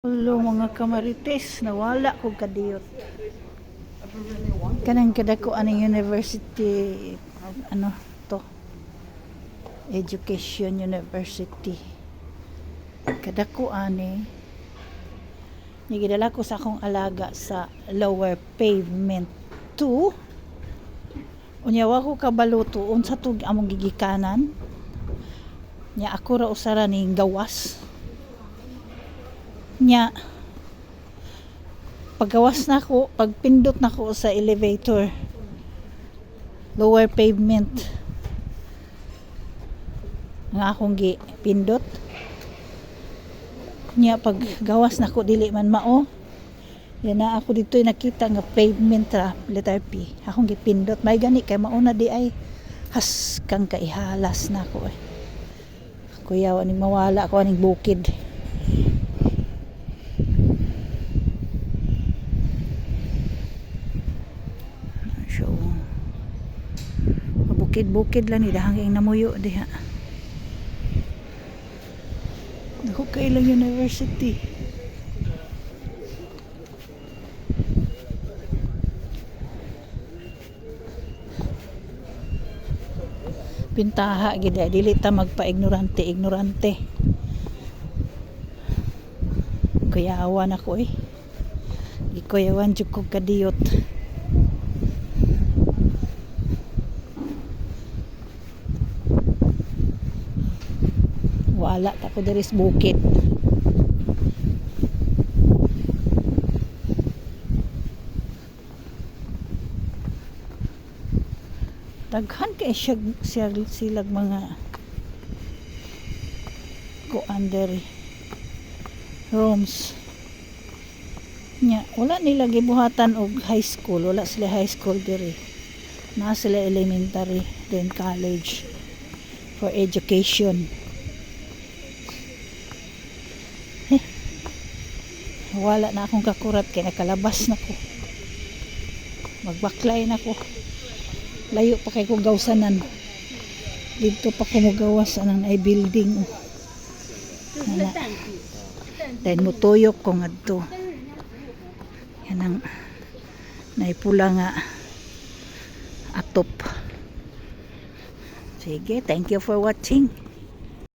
Hello mga kamarites, nawala ko kadiyot. Kanang kadako aning university, ano to? Education University. Kadako ani. Nigidala ko sa akong alaga sa lower pavement 2. Unyawa ko kabalo to unsa to among gigikanan. Nya ako ra usara ning gawas. Nya paggawas na ko, pagpindot na ko sa elevator, lower pavement nga akong gipindot, nya paggawas na ko dili man mao, yan na ako dito nakita nga pavement ra, letter P, akong gipindot, may gani kay mauna di ay has kang kaihalas na ko kuya aning mawala ko aning bukid. So, bukid-bukid lang ni dahang yung namuyo diha. Ako kailang university. Pintaha gid dili ta magpa-ignorante. Kuyawan ako Ikuyawan jud ko kadiyot. Wala ta ko diri sa bukid. Daghan kay silag mga kuan diri rooms. Nya wala nila gibuhatan og high school, wala sila high school diri. Na sila elementary then college for education. Wala na akong kakurat kay nakalabas na ko. Magbaklay na ko. Layo pa kay ko gawsanan. Dito pa ko magawas anang ay building. Dahil mutuyok ko ngadto. Yan ang naipula nga atop. Sige, thank you for watching.